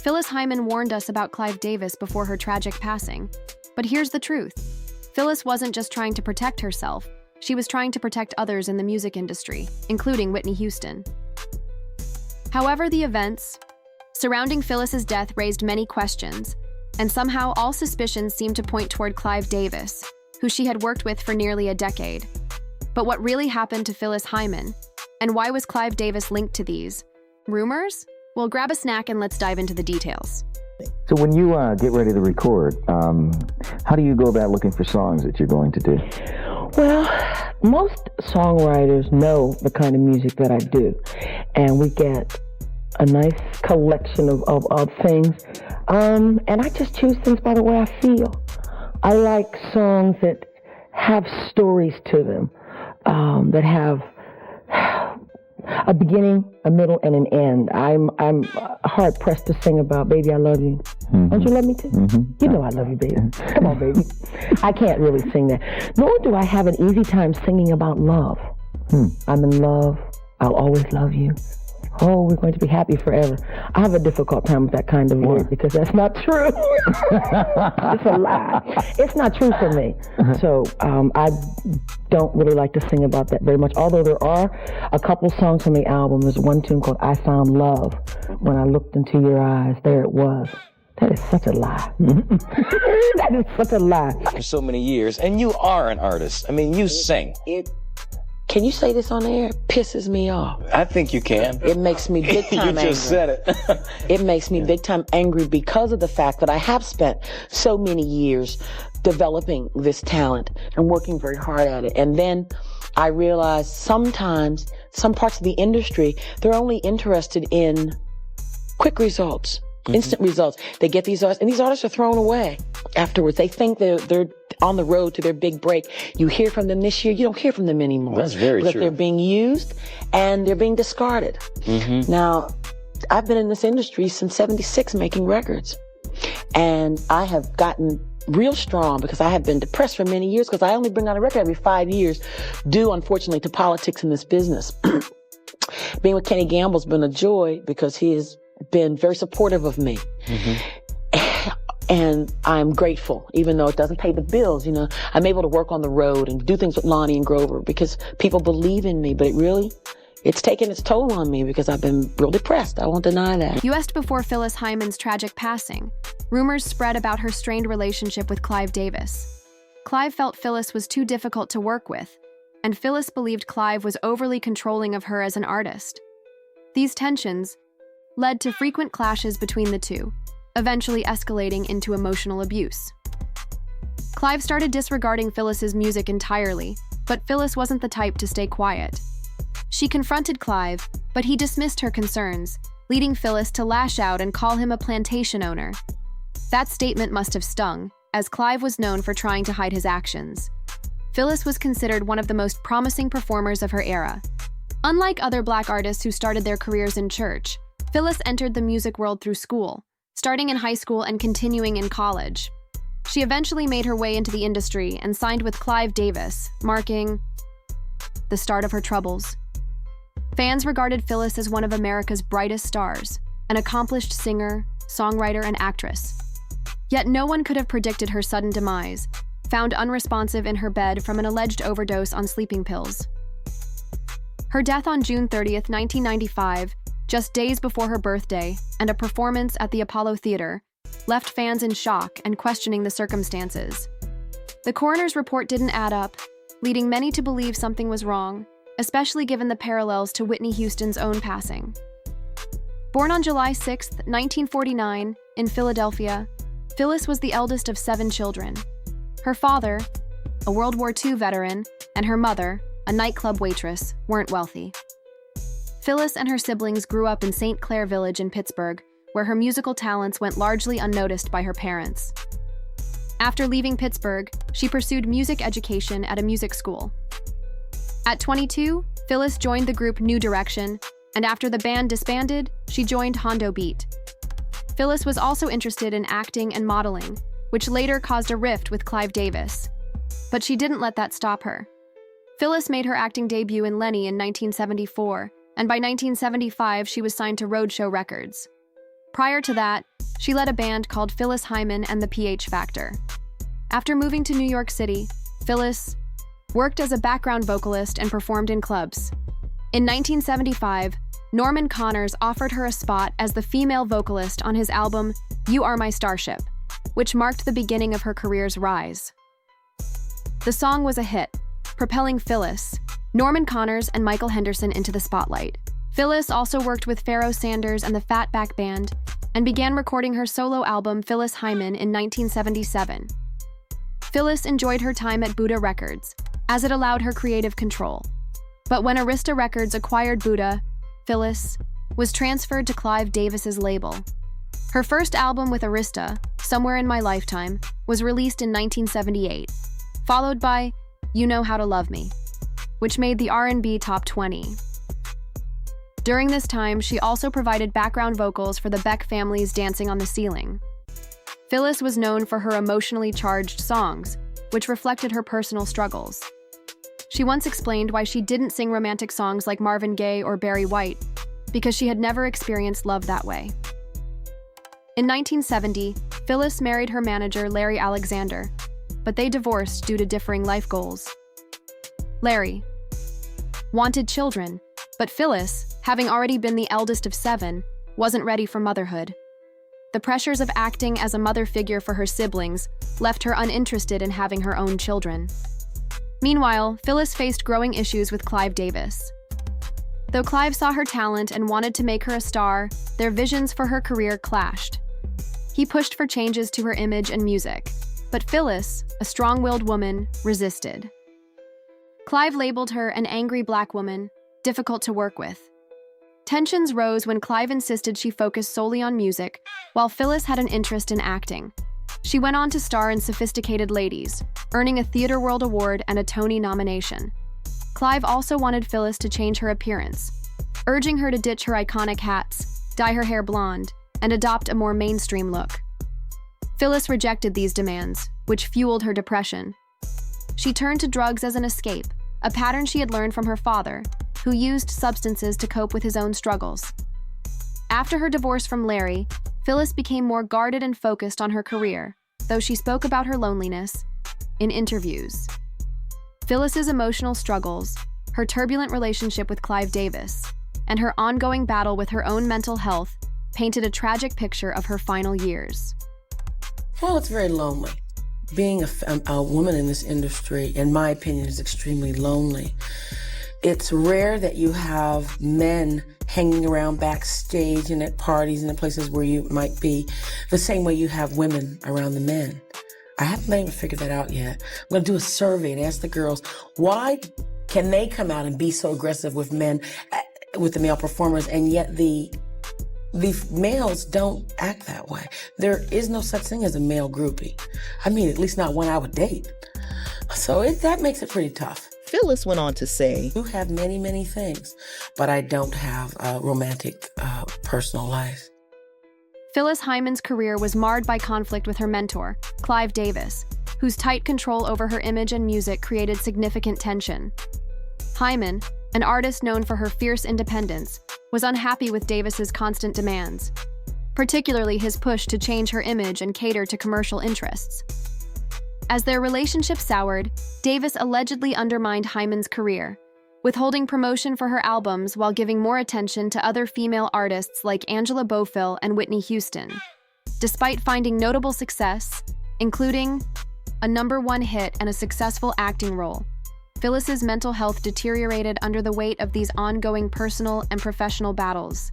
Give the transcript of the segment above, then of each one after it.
Phyllis Hyman warned us about Clive Davis before her tragic passing. But here's the truth. Phyllis wasn't just trying to protect herself, she was trying to protect others in the music industry, including Whitney Houston. However, the events surrounding Phyllis's death raised many questions, and somehow all suspicions seemed to point toward Clive Davis, who she had worked with for nearly a decade. But what really happened to Phyllis Hyman? And why was Clive Davis linked to these rumors? Well, grab a snack and let's dive into the details. So when you get ready to record, how do you go about looking for songs that you're going to do? Well, most songwriters know the kind of music that I do, and we get a nice collection of things, and I just choose things by the way I feel. I like songs that have stories to them, that have a beginning, a middle, and an end. I'm hard pressed to sing about "Baby, I Love You." Mm-hmm. Don't you love me too? Mm-hmm. You know I love you, baby. Come on, baby. I can't really sing that. Nor do I have an easy time singing about love. I'm in love. I'll always love you. Oh, we're going to be happy forever. I have a difficult time with that kind of word because that's not true. It's a lie. It's not true for me. So I don't really like to sing about that very much, although there are a couple songs from the album. There's one tune called "I Found Love." When I looked into your eyes, there it was. That is such a lie. That is such a lie. For so many years, and you are an artist. I mean, you sing. Can you say this on the air? Pisses me off. I think you can. It makes me big time angry. You just said it. It makes me big time angry because of the fact that I have spent so many years developing this talent and working very hard at it. And then I realize sometimes some parts of the industry, they're only interested in quick results, instant results. They get these artists, and these artists are thrown away afterwards. They think they're on the road to their big break. You hear from them this year, you don't hear from them anymore. That's very true. They're being used and they're being discarded. Now, I've been in this industry since '76 making records. And I have gotten real strong because I have been depressed for many years because I only bring out a record every 5 years, due, unfortunately, to politics in this business. Being with Kenny Gamble's been a joy because he has been very supportive of me. And I'm grateful, even though it doesn't pay the bills. You know, I'm able to work on the road and do things with Lonnie and Grover because people believe in me, but it's taken its toll on me because I've been real depressed. I won't deny that. You asked before Phyllis Hyman's tragic passing. Rumors spread about her strained relationship with Clive Davis. Clive felt Phyllis was too difficult to work with, and Phyllis believed Clive was overly controlling of her as an artist. These tensions led to frequent clashes between the two, eventually escalating into emotional abuse. Clive started disregarding Phyllis's music entirely, but Phyllis wasn't the type to stay quiet. She confronted Clive, but he dismissed her concerns, leading Phyllis to lash out and call him a plantation owner. That statement must have stung, as Clive was known for trying to hide his actions. Phyllis was considered one of the most promising performers of her era. Unlike other Black artists who started their careers in church, Phyllis entered the music world through school, starting in high school and continuing in college. She eventually made her way into the industry and signed with Clive Davis, marking the start of her troubles. Fans regarded Phyllis as one of America's brightest stars, an accomplished singer, songwriter, and actress. Yet no one could have predicted her sudden demise, found unresponsive in her bed from an alleged overdose on sleeping pills. Her death on June 30th, 1995, just days before her birthday, and a performance at the Apollo Theater, left fans in shock and questioning the circumstances. The coroner's report didn't add up, leading many to believe something was wrong, especially given the parallels to Whitney Houston's own passing. Born on July 6, 1949, in Philadelphia, Phyllis was the eldest of 7 children. Her father, a World War II veteran, and her mother, a nightclub waitress, weren't wealthy. Phyllis and her siblings grew up in St. Clair Village in Pittsburgh, where her musical talents went largely unnoticed by her parents. After leaving Pittsburgh, she pursued music education at a music school. At 22, Phyllis joined the group New Direction, and after the band disbanded, she joined Hondo Beat. Phyllis was also interested in acting and modeling, which later caused a rift with Clive Davis. But she didn't let that stop her. Phyllis made her acting debut in Lenny in 1974, and by 1975 she was signed to Roadshow Records. Prior to that, She led a band called Phyllis Hyman and the PH Factor. After moving to New York City, Phyllis worked as a background vocalist and performed in clubs. In 1975, Norman Connors offered her a spot as the female vocalist on his album You Are My Starship, which marked the beginning of her career's rise. The song was a hit, propelling Phyllis, Norman Connors, and Michael Henderson into the spotlight. Phyllis also worked with Pharoah Sanders and the Fatback Band and began recording her solo album Phyllis Hyman in 1977. Phyllis enjoyed her time at Buddha Records, as it allowed her creative control. But when Arista Records acquired Buddha, Phyllis was transferred to Clive Davis's label. Her first album with Arista, Somewhere in My Lifetime, was released in 1978, followed by You Know How to Love Me, which made the R&B Top 20. During this time, she also provided background vocals for the Beck family's Dancing on the Ceiling. Phyllis was known for her emotionally charged songs, which reflected her personal struggles. She once explained why she didn't sing romantic songs like Marvin Gaye or Barry White, because she had never experienced love that way. In 1970, Phyllis married her manager, Larry Alexander, but they divorced due to differing life goals. Larry wanted children, but Phyllis, having already been the eldest of 7, wasn't ready for motherhood. The pressures of acting as a mother figure for her siblings left her uninterested in having her own children. Meanwhile, Phyllis faced growing issues with Clive Davis. Though Clive saw her talent and wanted to make her a star, their visions for her career clashed. He pushed for changes to her image and music, but Phyllis, a strong-willed woman, resisted. Clive labeled her an angry black woman, difficult to work with. Tensions rose when Clive insisted she focus solely on music, while Phyllis had an interest in acting. She went on to star in Sophisticated Ladies, earning a Theatre World Award and a Tony nomination. Clive also wanted Phyllis to change her appearance, urging her to ditch her iconic hats, dye her hair blonde, and adopt a more mainstream look. Phyllis rejected these demands, which fueled her depression. She turned to drugs as an escape, a pattern she had learned from her father, who used substances to cope with his own struggles. After her divorce from Larry, Phyllis became more guarded and focused on her career, though she spoke about her loneliness in interviews. Phyllis's emotional struggles, her turbulent relationship with Clive Davis, and her ongoing battle with her own mental health painted a tragic picture of her final years. Well, it's very lonely. Being a woman in this industry, in my opinion, is extremely lonely. It's rare that you have men hanging around backstage and at parties and at places where you might be the same way you have women around the men. I haven't even figured that out yet. I'm going to do a survey and ask the girls, why can they come out and be so aggressive with men, with the male performers, and yet the males don't act that way? There is no such thing as a male groupie. I mean, at least not one I would date. So that makes it pretty tough. Phyllis went on to say, I do have many, many things, but I don't have a romantic personal life. Phyllis Hyman's career was marred by conflict with her mentor, Clive Davis, whose tight control over her image and music created significant tension. Hyman, an artist known for her fierce independence, was unhappy with Davis's constant demands, particularly his push to change her image and cater to commercial interests. As their relationship soured, Davis allegedly undermined Hyman's career, withholding promotion for her albums while giving more attention to other female artists like Angela Bofill and Whitney Houston. Despite finding notable success, including a #1 hit and a successful acting role, Phyllis's mental health deteriorated under the weight of these ongoing personal and professional battles.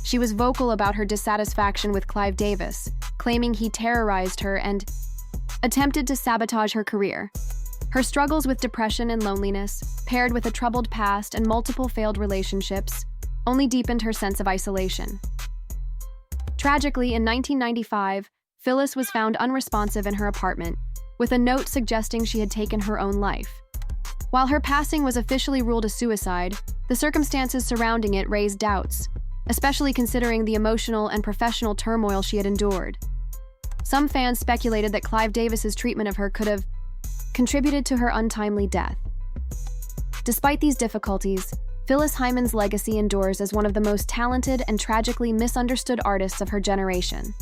She was vocal about her dissatisfaction with Clive Davis, claiming he terrorized her and attempted to sabotage her career. Her struggles with depression and loneliness, paired with a troubled past and multiple failed relationships, only deepened her sense of isolation. Tragically, in 1995, Phyllis was found unresponsive in her apartment, with a note suggesting she had taken her own life. While her passing was officially ruled a suicide, the circumstances surrounding it raised doubts, especially considering the emotional and professional turmoil she had endured. Some fans speculated that Clive Davis's treatment of her could have contributed to her untimely death. Despite these difficulties, Phyllis Hyman's legacy endures as one of the most talented and tragically misunderstood artists of her generation.